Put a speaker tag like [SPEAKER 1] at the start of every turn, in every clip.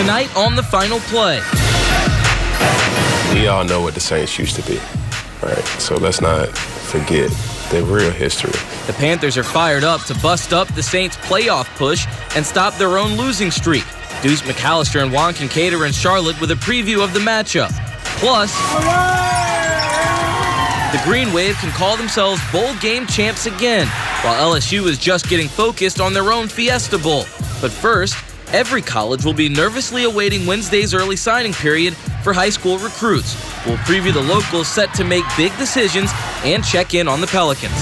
[SPEAKER 1] Tonight on the Final Play.
[SPEAKER 2] We all know what the Saints used to be, right? So let's not forget the real history.
[SPEAKER 1] The Panthers are fired up to bust up the Saints' playoff push and stop their own losing streak. Deuce McAllister and Juan Kincaid are in Charlotte with a preview of the matchup. Plus, the Green Wave can call themselves bowl game champs again, while LSU is just getting focused on their own Fiesta Bowl. But first, every college will be nervously awaiting Wednesday's early signing period for high school recruits. We'll preview the locals set to make big decisions and check in on the Pelicans.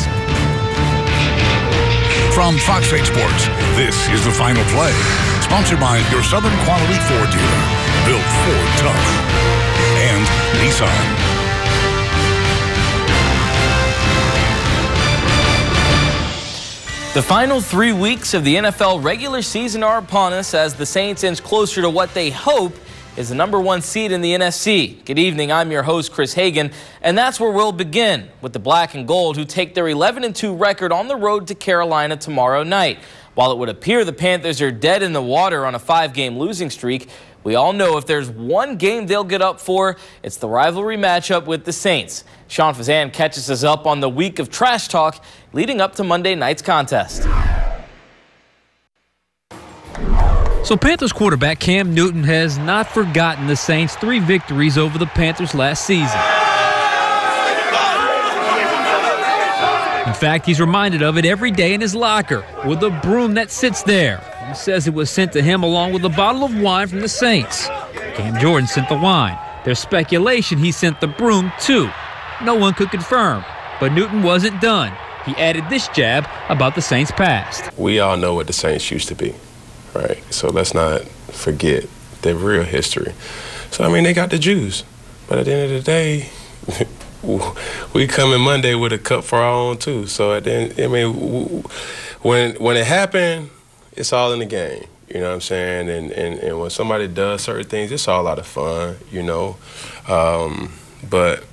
[SPEAKER 3] From Fox 8 Sports, this is the Final Play, sponsored by your Southern Quality Ford dealer, built Ford tough, and Nissan.
[SPEAKER 1] The final 3 weeks of the NFL regular season are upon us as the Saints inch closer to what they hope is the #1 seed in the NFC. Good evening, I'm your host, Chris Hagan, and that's where we'll begin with the Black and Gold, who take their 11-2 record on the road to Carolina tomorrow night. While it would appear the Panthers are dead in the water on a 5-game losing streak, we all know if there's one game they'll get up for, it's the rivalry matchup with the Saints. Sean Fazan catches us up on the week of trash talk leading up to Monday night's contest.
[SPEAKER 4] So Panthers quarterback Cam Newton has not forgotten the Saints' 3 victories over the Panthers last season. In fact, he's reminded of it every day in his locker with a broom that sits there. He says it was sent to him along with a bottle of wine from the Saints. Cam Jordan sent the wine. There's speculation he sent the broom too. No one could confirm, but Newton wasn't done. He added this jab about the Saints' past.
[SPEAKER 2] We all know what the Saints used to be, right? So let's not forget the real history. So, I mean, they got the juice. But at the end of the day, we come in Monday with a cup for our own, too. So, at the end, I mean, when it happened, it's all in the game. You know what I'm saying? And when somebody does certain things, it's all a lot of fun, you know. But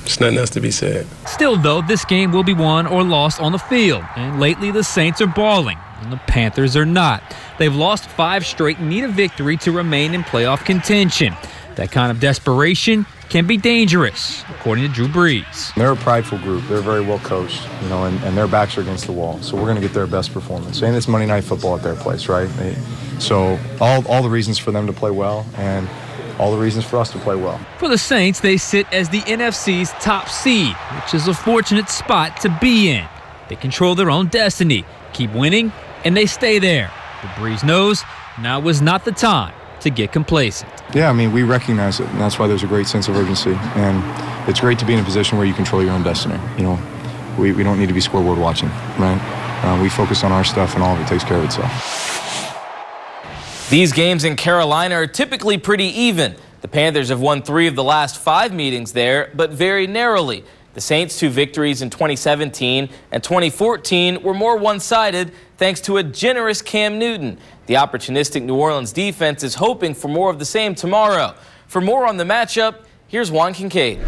[SPEAKER 2] there's nothing else to be said.
[SPEAKER 4] Still, though, this game will be won or lost on the field. And lately, the Saints are balling, and the Panthers are not. They've lost 5 straight and need a victory to remain in playoff contention. That kind of desperation can be dangerous, according to Drew Brees.
[SPEAKER 5] They're a prideful group. They're very well coached, you know, and their backs are against the wall. So we're going to get their best performance. And it's Monday Night Football at their place, right? So all the reasons for them to play well and all the reasons for us to play well.
[SPEAKER 4] For the Saints, they sit as the NFC's top seed, which is a fortunate spot to be in. They control their own destiny, keep winning, and they stay there. But Brees knows now is not the time to get complacent.
[SPEAKER 5] Yeah, I mean, we recognize it, and that's why there's a great sense of urgency. And it's great to be in a position where you control your own destiny. You know, we don't need to be scoreboard watching, right? We focus on our stuff, and all of it takes care of itself.
[SPEAKER 1] These games in Carolina are typically pretty even. The Panthers have won 3 of the last 5 meetings there, but very narrowly. The Saints' 2 victories in 2017 and 2014 were more one-sided thanks to a generous Cam Newton. The opportunistic New Orleans defense is hoping for more of the same tomorrow. For more on the matchup, here's Juan Kincaid.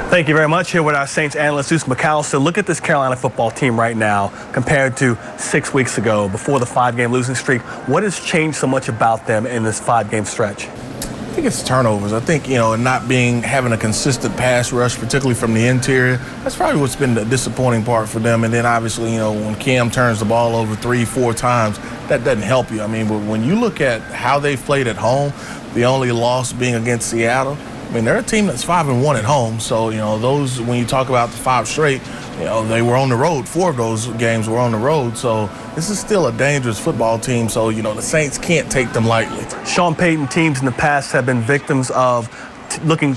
[SPEAKER 6] Thank you very much. Here with our Saints analyst, Deuce McAllister. Look at this Carolina football team right now compared to 6 weeks ago, before the 5-game losing streak. What has changed so much about them in this 5-game stretch?
[SPEAKER 7] I think it's turnovers. I think, you know, not having a consistent pass rush, particularly from the interior, that's probably what's been the disappointing part for them. And then obviously, you know, when Cam turns the ball over 3-4 times, that doesn't help you. I mean, but when you look at how they've played at home, the only loss being against Seattle, I mean, they're a team that's 5-1 at home. So, you know, those, when you talk about the 5 straight, you know, they were on the road. 4 of those games were on the road. So this is still a dangerous football team. So, you know, the Saints can't take them lightly.
[SPEAKER 6] Sean Payton teams in the past have been victims of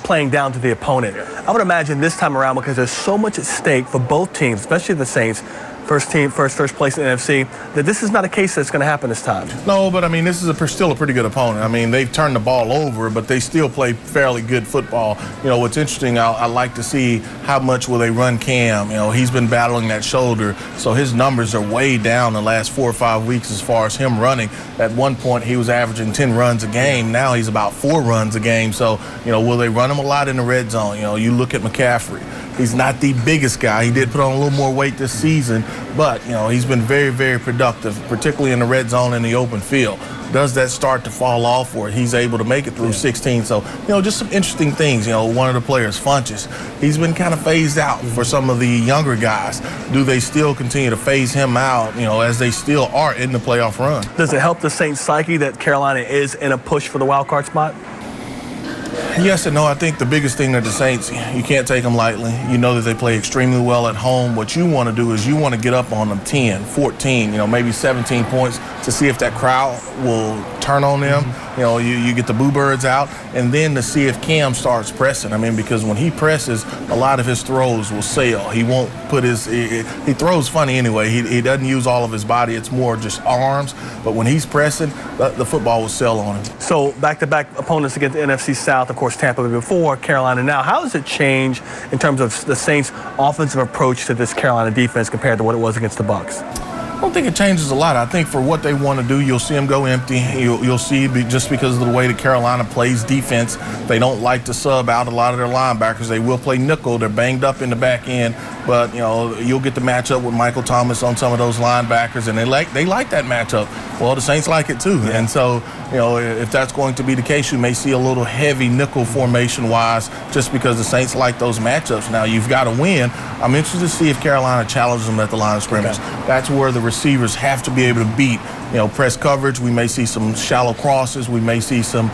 [SPEAKER 6] playing down to the opponent. I would imagine this time around, because there's so much at stake for both teams, especially the Saints, first place in the NFC, that this is not a case that's going to happen this time.
[SPEAKER 7] No, but I mean, this is still a pretty good opponent. I mean, they've turned the ball over, but they still play fairly good football. You know, what's interesting, I like to see how much will they run Cam. You know, he's been battling that shoulder, so his numbers are way down the last 4 or 5 weeks as far as him running. At one point, he was averaging 10 runs a game. Now he's about 4 runs a game. So, you know, will they run him a lot in the red zone? You know, you look at McCaffrey. He's not the biggest guy. He did put on a little more weight this season, but, you know, he's been very, very productive, particularly in the red zone in the open field. Does that start to fall off, or he's able to make it through 16? So, you know, just some interesting things. You know, one of the players, Funches, he's been kind of phased out for some of the younger guys. Do they still continue to phase him out, you know, as they still are in the playoff run?
[SPEAKER 6] Does it help the Saints' psyche that Carolina is in a push for the wild card spot?
[SPEAKER 7] Yes and no. I think the biggest thing that the Saints, you can't take them lightly. You know that they play extremely well at home. What you want to do is you want to get up on them 10, 14, you know, maybe 17 points to see if that crowd will turn on them. You know, you get the boo birds out, and then to see if Cam starts pressing. I mean, because when he presses, a lot of his throws will sail. He won't put his, he throws funny anyway. He doesn't use all of his body. It's more just arms. But when he's pressing, the football will sail on him.
[SPEAKER 6] So back-to-back opponents against the NFC South, of course, Tampa before, Carolina now. How does it change in terms of the Saints' offensive approach to this Carolina defense compared to what it was against the Bucs?
[SPEAKER 7] I don't think it changes a lot. I think for what they want to do, you'll see them go empty. You'll see just because of the way that Carolina plays defense, they don't like to sub out a lot of their linebackers. They will play nickel. They're banged up in the back end. But, you know, you'll get the matchup with Michael Thomas on some of those linebackers, and they like that matchup. Well, the Saints like it too. And so, you know, if that's going to be the case, you may see a little heavy nickel formation-wise just because the Saints like those matchups. Now, you've got to win. I'm interested to see if Carolina challenges them at the line of scrimmage. Okay. That's where the receivers have to be able to beat, you know, press coverage. We may see some shallow crosses. We may see some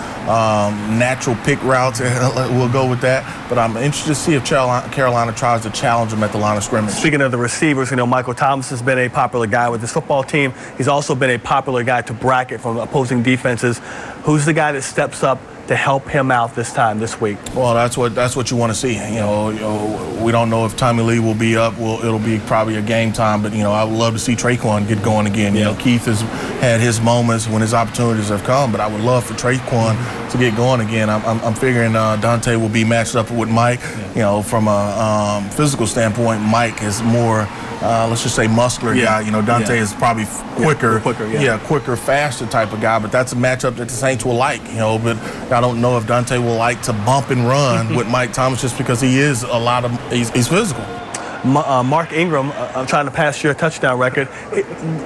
[SPEAKER 7] natural pick routes. We'll go with that. But I'm interested to see if Carolina tries to challenge them at the line of scrimmage.
[SPEAKER 6] Speaking of the receivers, you know, Michael Thomas has been a popular guy with this football team. He's also been a popular guy to bracket from opposing defenses. Who's the guy that steps up to help him out this week?
[SPEAKER 7] Well, that's what you want to see. You know, we don't know if Tommy Lee will be up. It'll be probably a game time, but, you know, I would love to see Traquan get going again. You know, Keith has had his moments when his opportunities have come, but I would love for Traquan to get going again. I'm figuring Dante will be matched up with Mike. You know, from a physical standpoint, Mike is more, let's just say, muscular guy. You know, Dante is probably quicker, quicker, faster type of guy, but that's a matchup that the Saints will like, you know, but I don't know if Dante will like to bump and run with Mike Thomas just because he is he's physical.
[SPEAKER 6] Mark Ingram, I'm trying to pass your touchdown record.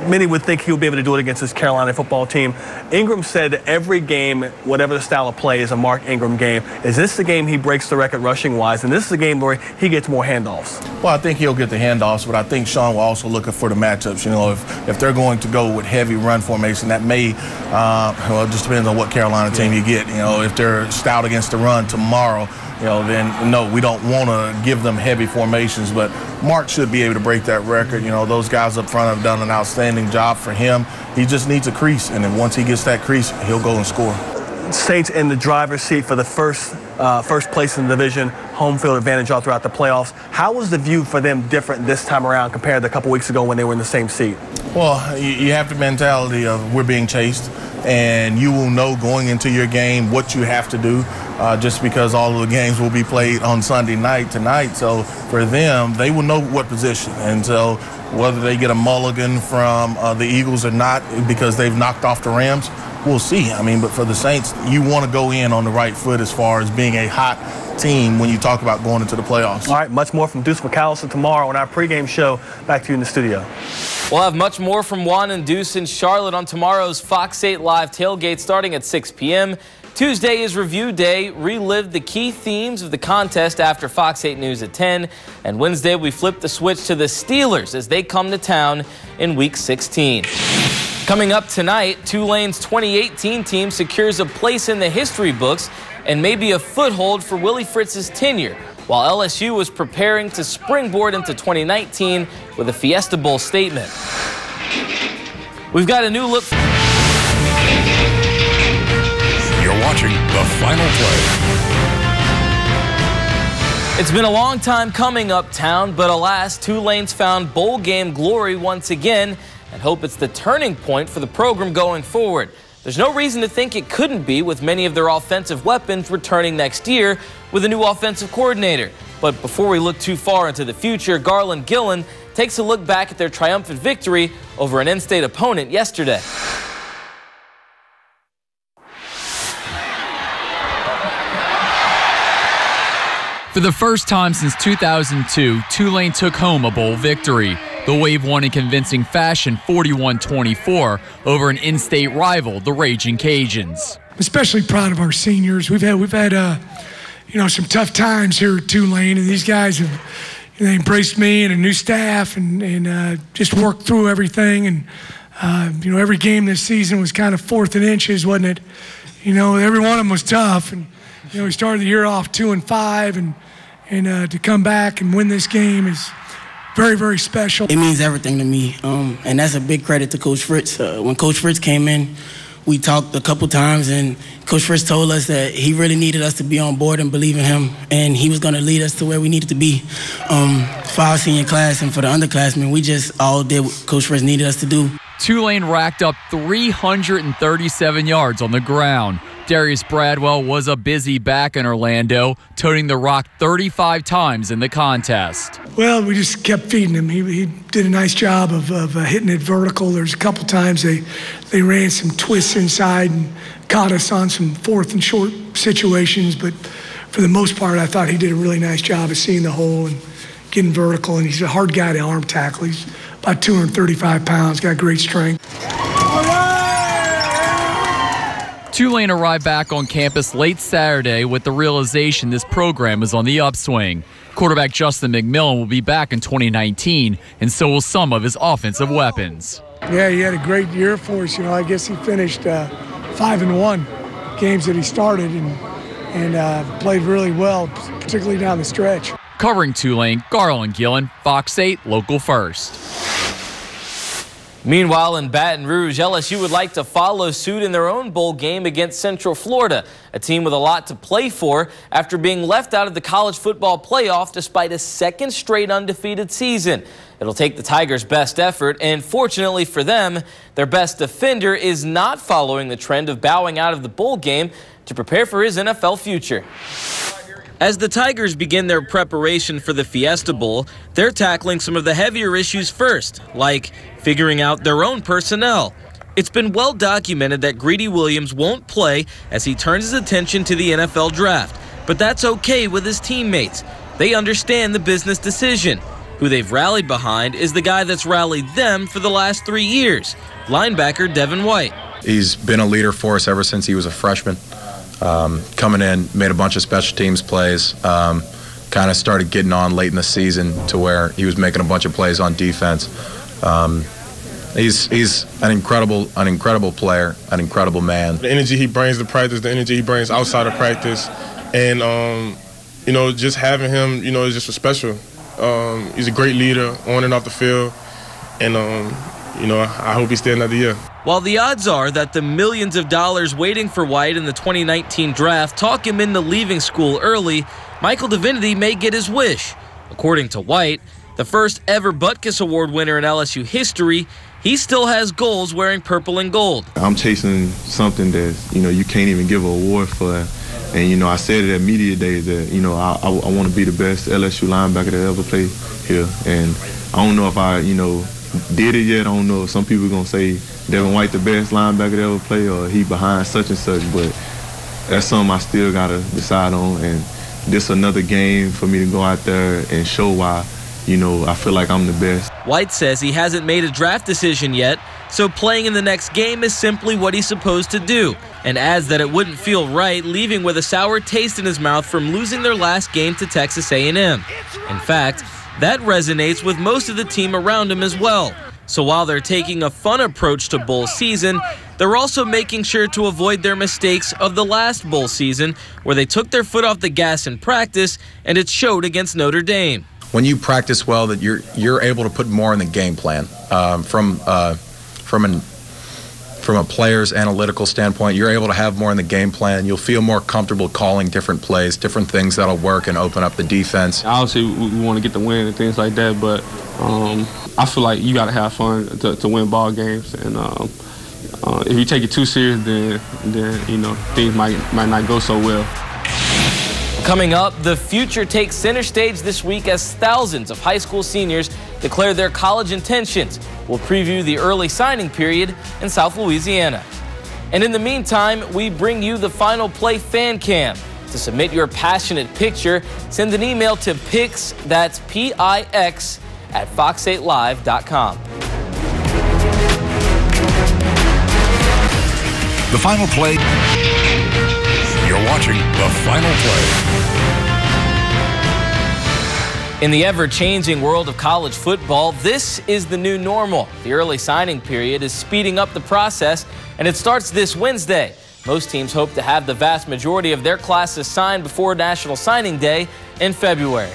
[SPEAKER 6] Many would think he'll be able to do it against this Carolina football team. Ingram said that every game, whatever the style of play, is a Mark Ingram game. Is this the game he breaks the record rushing-wise? And this is the game where he gets more handoffs?
[SPEAKER 7] Well, I think he'll get the handoffs, but I think Sean will also look for the matchups. You know, if they're going to go with heavy run formation, that may, well, it just depends on what Carolina team you get. You know, if they're stout against the run tomorrow, you know, then no, we don't want to give them heavy formations, but Mark should be able to break that record. You know, those guys up front have done an outstanding job for him. He just needs a crease, and then once he gets that crease, he'll go and score.
[SPEAKER 6] Saints in the driver's seat for the first place in the division, home field advantage all throughout the playoffs. How was the view for them different this time around compared to a couple weeks ago when they were in the same seat?
[SPEAKER 7] Well, you have the mentality of we're being chased, and you will know going into your game what you have to do. Just because all of the games will be played on Sunday night tonight. So for them, they will know what position. And so whether they get a mulligan from the Eagles or not because they've knocked off the Rams, we'll see. I mean, but for the Saints, you want to go in on the right foot as far as being a hot team when you talk about going into the playoffs.
[SPEAKER 6] All right, much more from Deuce McAllister tomorrow on our pregame show. Back to you in the studio.
[SPEAKER 1] We'll have much more from Juan and Deuce in Charlotte on tomorrow's Fox 8 Live tailgate starting at 6 p.m. Tuesday is review day. Relive the key themes of the contest after Fox 8 News at 10. And Wednesday, we flip the switch to the Steelers as they come to town in Week 16. Coming up tonight, Tulane's 2018 team secures a place in the history books and maybe a foothold for Willie Fritz's tenure, while LSU is preparing to springboard into 2019 with a Fiesta Bowl statement. We've got a new look.
[SPEAKER 3] You're watching The Final Play.
[SPEAKER 1] It's been a long time coming uptown, but alas, Tulane's found bowl game glory once again and hope it's the turning point for the program going forward. There's no reason to think it couldn't be, with many of their offensive weapons returning next year with a new offensive coordinator. But before we look too far into the future, Garland Gillen takes a look back at their triumphant victory over an in-state opponent yesterday.
[SPEAKER 8] For the first time since 2002, Tulane took home a bowl victory. The Wave won in convincing fashion 41-24 over an in-state rival, the Raging Cajuns.
[SPEAKER 9] I'm especially proud of our seniors. We've had some tough times here at Tulane, and these guys have embraced me and a new staff and just worked through everything. And every game this season was kind of fourth and inches, wasn't it? Every one of them was tough, and we started the year off 2-5, and to come back and win this game is very, very special.
[SPEAKER 10] It means everything to me, and that's a big credit to Coach Fritz. When Coach Fritz came in, we talked a couple times, and Coach Fritz told us that he really needed us to be on board and believe in him, and he was going to lead us to where we needed to be. For our senior class and for the underclassmen, we just all did what Coach Fritz needed us to do.
[SPEAKER 8] Tulane racked up 337 yards on the ground. Darius Bradwell was a busy back in Orlando, toting the rock 35 times in the contest.
[SPEAKER 9] Well, we just kept feeding him. He did a nice job of hitting it vertical. There's a couple times they ran some twists inside and caught us on some fourth and short situations, but for the most part, I thought he did a really nice job of seeing the hole and getting vertical, and he's a hard guy to arm tackle. He's about 235 pounds, got great strength.
[SPEAKER 8] Tulane arrived back on campus late Saturday with the realization this program is on the upswing. Quarterback Justin McMillan will be back in 2019, and so will some of his offensive weapons.
[SPEAKER 9] Yeah, he had a great year for us. I guess he finished 5-1 games that he started and played really well, particularly down the stretch.
[SPEAKER 8] Covering Tulane, Garland Gillen, Fox 8, Local First.
[SPEAKER 1] Meanwhile, in Baton Rouge, LSU would like to follow suit in their own bowl game against Central Florida, a team with a lot to play for after being left out of the college football playoff despite a second straight undefeated season. It'll take the Tigers' best effort, and fortunately for them, their best defender is not following the trend of bowing out of the bowl game to prepare for his NFL future. As the Tigers begin their preparation for the Fiesta Bowl, they're tackling some of the heavier issues first, like figuring out their own personnel. It's been well documented that Greedy Williams won't play as he turns his attention to the NFL draft, but that's okay with his teammates. They understand the business decision. Who they've rallied behind is the guy that's rallied them for the last 3 years, linebacker Devin White.
[SPEAKER 5] He's been a leader for us ever since he was a freshman. Coming in, made a bunch of special teams plays, kind of started getting on late in the season to where he was making a bunch of plays on defense. He's an incredible player, an incredible man.
[SPEAKER 2] The energy he brings to practice, the energy he brings outside of practice, and just having him, is just special. He's a great leader on and off the field, and I hope he stays another year.
[SPEAKER 1] While the odds are that the millions of dollars waiting for White in the 2019 draft talk him into leaving school early, Michael Divinity may get his wish. According to White, the first ever Butkus Award winner in LSU history, he still has goals wearing purple and gold.
[SPEAKER 11] I'm chasing something that, you can't even give an award for. And, I said it at Media Day that, I want to be the best LSU linebacker that ever played here. And I don't know if I, did it yet. I don't know if some people are going to say Devin White the best linebacker that ever played or he behind such and such, but that's something I still got to decide on. And this another game for me to go out there and show why, I feel like I'm the best.
[SPEAKER 1] White says he hasn't made a draft decision yet, so playing in the next game is simply what he's supposed to do, and adds that it wouldn't feel right leaving with a sour taste in his mouth from losing their last game to Texas A&M. In fact, that resonates with most of the team around him as well. So while they're taking a fun approach to bowl season, they're also making sure to avoid their mistakes of the last bowl season, where they took their foot off the gas in practice, and it showed against Notre Dame.
[SPEAKER 5] When you practice well, that you're able to put more in the game plan. From a player's analytical standpoint, you're able to have more in the game plan. You'll feel more comfortable calling different plays, different things that'll work and open up the defense.
[SPEAKER 12] Obviously, we want to get the win and things like that, but I feel like you got to have fun to win ball games. And if you take it too serious, then things might not go so well.
[SPEAKER 1] Coming up, the future takes center stage this week as thousands of high school seniors declare their college intentions. We'll preview the early signing period in South Louisiana. And in the meantime, we bring you the Final Play Fan Cam. To submit your passionate picture, send an email to pics, that's P-I-X, at fox8live.com.
[SPEAKER 3] The Final Play. You're watching The Final Play.
[SPEAKER 1] In the ever-changing world of college football, this is the new normal. The early signing period is speeding up the process, and it starts this Wednesday. Most teams hope to have the vast majority of their classes signed before National Signing Day in February.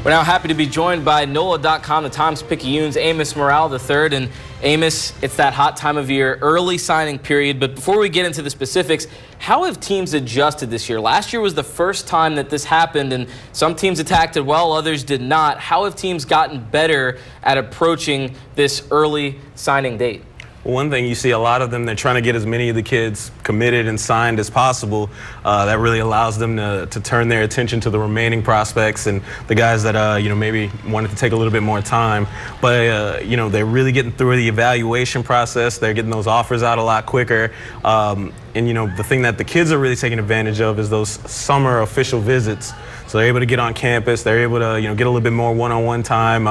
[SPEAKER 1] We're now happy to be joined by NOLA.com, the Times-Picayune's Amos Morale III. And Amos, it's that hot time of year, early signing period. But before we get into the specifics, how have teams adjusted this year? Last year was the first time that this happened, and some teams attacked it well, others did not. How have teams gotten better at approaching this early signing date?
[SPEAKER 13] One thing, you see a lot of them, they're trying to get as many of the kids committed and signed as possible. That really allows them to turn their attention to the remaining prospects and the guys that, maybe wanted to take a little bit more time. But, they're really getting through the evaluation process. They're getting those offers out a lot quicker. The thing that the kids are really taking advantage of is those summer official visits. So they're able to get on campus. They're able to, get a little bit more one-on-one time.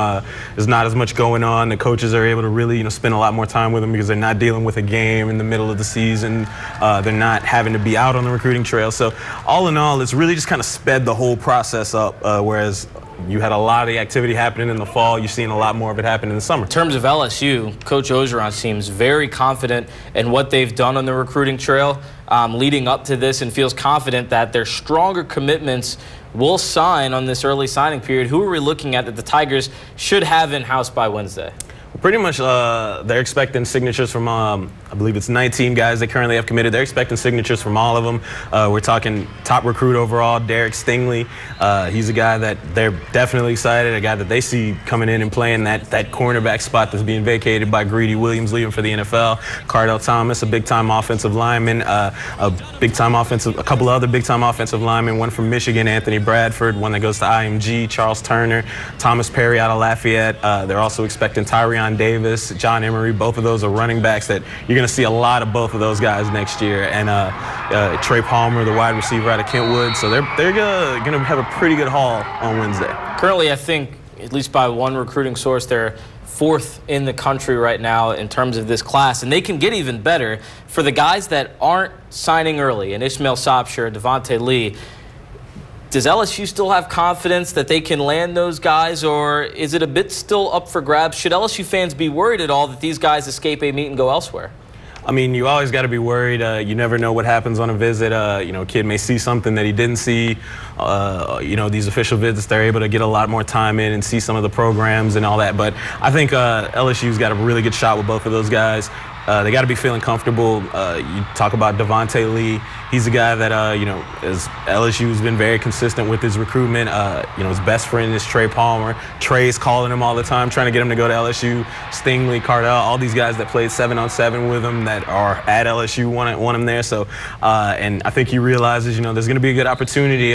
[SPEAKER 13] There's not as much going on. The coaches are able to really, spend a lot more time with them because they're not dealing with a game in the middle of the season. They're not having to be out on the recruiting trail. So all in all, it's really just kind of sped the whole process up, whereas you had a lot of the activity happening in the fall. You're seeing a lot more of it happen in the summer.
[SPEAKER 1] In terms of LSU, Coach Ogeron seems very confident in what they've done on the recruiting trail leading up to this, and feels confident that their stronger commitments will sign on this early signing period. Who are we looking at that the Tigers should have in-house by Wednesday?
[SPEAKER 13] Pretty much they're expecting signatures from, I believe it's 19 guys they currently have committed. They're expecting signatures from all of them. We're talking top recruit overall, Derek Stingley. He's a guy that they're definitely excited, a guy that they see coming in and playing that cornerback spot that's being vacated by Greedy Williams leaving for the NFL. Cardell Thomas, a big-time offensive lineman, a couple of other big-time offensive linemen, one from Michigan, Anthony Bradford, one that goes to IMG, Charles Turner, Thomas Perry out of Lafayette. They're also expecting Tyrion Davis, John Emery. Both of those are running backs that you're going to see a lot of both of those guys next year. And Trey Palmer, the wide receiver out of Kentwood. So they're going to have a pretty good haul on Wednesday.
[SPEAKER 1] Currently, I think, at least by one recruiting source, they're fourth in the country right now in terms of this class. And they can get even better for the guys that aren't signing early, and Ishmael Sopsher, Devontae Lee. Does LSU still have confidence that they can land those guys, or is it a bit still up for grabs? Should LSU fans be worried at all that these guys escape a meet and go elsewhere?
[SPEAKER 13] I mean, you always got to be worried. You never know what happens on a visit. A kid may see something that he didn't see. These official visits, they're able to get a lot more time in and see some of the programs and all that. But I think LSU's got a really good shot with both of those guys. They got to be feeling comfortable. You talk about Devontae Lee. He's a guy that, as LSU's been very consistent with his recruitment. His best friend is Trey Palmer. Trey's calling him all the time, trying to get him to go to LSU. Stingley, Cardell, all these guys that played 7-on-7 with him that are at LSU want him there. So, and I think he realizes, there's going to be a good opportunity.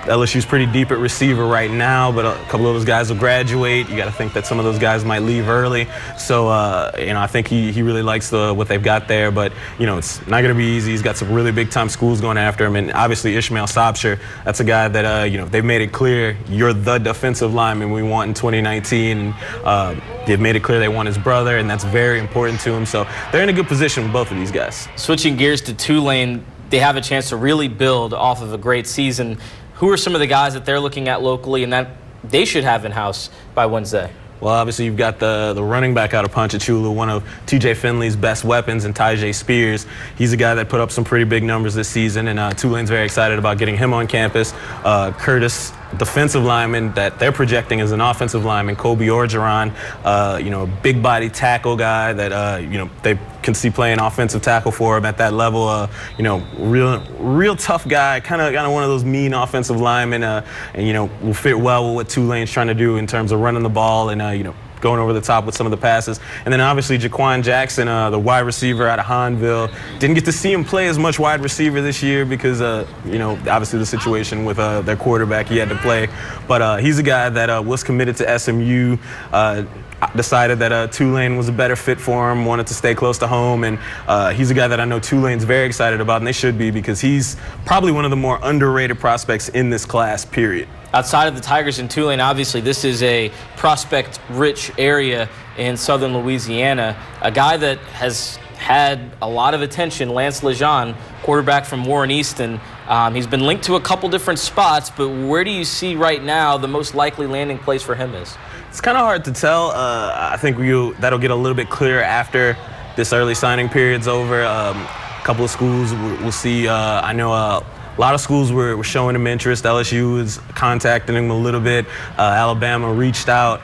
[SPEAKER 13] LSU's pretty deep at receiver right now, but a couple of those guys will graduate. You got to think that some of those guys might leave early. So, I think he really likes what they've got there. But, it's not going to be easy. He's got some really big-time schools going after him. And obviously Ishmael Sopsher, that's a guy that, they've made it clear you're the defensive lineman we want in 2019. And they've made it clear they want his brother, and that's very important to him. So they're in a good position with both of these guys.
[SPEAKER 1] Switching gears to Tulane, they have a chance to really build off of a great season. Who are some of the guys that they're looking at locally and that they should have in-house by Wednesday?
[SPEAKER 13] Well, obviously, you've got the running back out of Ponchatoula, one of T.J. Finley's best weapons, and Tyjae Spears. He's a guy that put up some pretty big numbers this season, and Tulane's very excited about getting him on campus. Curtis, defensive lineman that they're projecting as an offensive lineman, Kobe Orgeron, a big body tackle guy that, they can see playing offensive tackle for him at that level. Real tough guy, kind of one of those mean offensive linemen, and, will fit well with what Tulane's trying to do in terms of running the ball and, going over the top with some of the passes. And then obviously Jaquan Jackson, the wide receiver out of Hahnville. Didn't get to see him play as much wide receiver this year because, obviously the situation with their quarterback, he had to play. But he's a guy that was committed to SMU. decided that Tulane was a better fit for him, wanted to stay close to home, and he's a guy that I know Tulane's very excited about, and they should be, because he's probably one of the more underrated prospects in this class, period.
[SPEAKER 1] Outside of the Tigers and Tulane, obviously this is a prospect-rich area in southern Louisiana. A guy that has had a lot of attention, Lance Lejeune, quarterback from Warren Easton. He's been linked to a couple different spots, but where do you see right now the most likely landing place for him is?
[SPEAKER 13] It's kind of hard to tell. I think that'll get a little bit clearer after this early signing period's over. A couple of schools we'll see. I know a lot of schools were showing him interest. LSU was contacting him a little bit. Alabama reached out.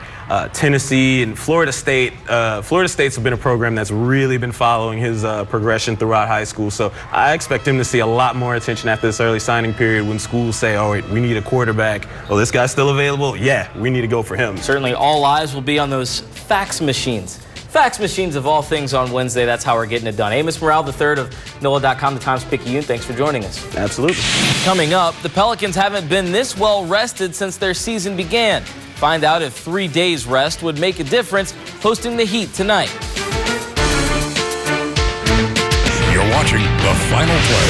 [SPEAKER 13] Tennessee and Florida State. Florida State's been a program that's really been following his progression throughout high school. So I expect him to see a lot more attention after this early signing period when schools say, oh, wait, we need a quarterback. Oh, this guy's still available? Yeah, we need to go for him.
[SPEAKER 1] Certainly all eyes will be on those fax machines. Fax machines of all things on Wednesday. That's how we're getting it done. Amos Morale III of NOLA.com, the Times-Picayune. Thanks for joining us.
[SPEAKER 13] Absolutely.
[SPEAKER 1] Coming up, the Pelicans haven't been this well rested since their season began. Find out if 3 days rest would make a difference hosting the Heat tonight.
[SPEAKER 3] You're watching The Final Play.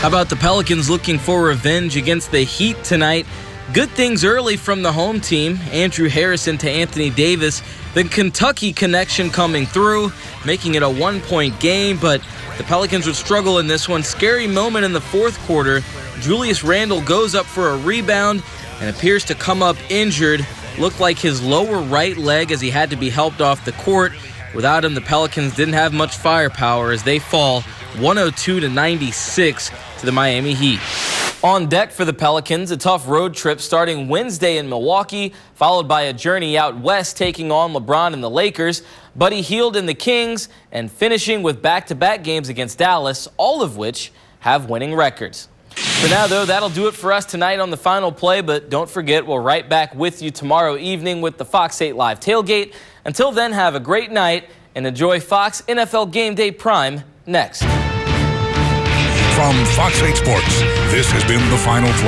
[SPEAKER 1] How about the Pelicans looking for revenge against the Heat tonight? Good things early from the home team. Andrew Harrison to Anthony Davis. The Kentucky connection coming through, making it a 1-point game, but the Pelicans would struggle in this one. Scary moment in the fourth quarter. Julius Randle goes up for a rebound and appears to come up injured. Looked like his lower right leg as he had to be helped off the court. Without him, the Pelicans didn't have much firepower as they fall 102-96 to the Miami Heat. On deck for the Pelicans, a tough road trip starting Wednesday in Milwaukee, followed by a journey out west taking on LeBron and the Lakers, Buddy Hield and the Kings, and finishing with back-to-back games against Dallas, all of which have winning records. For now, though, that'll do it for us tonight on The Final Play, but don't forget, we're right back with you tomorrow evening with the Fox 8 Live Tailgate. Until then, have a great night and enjoy Fox NFL Game Day Prime next.
[SPEAKER 3] From Fox 8 Sports, this has been The Final Play.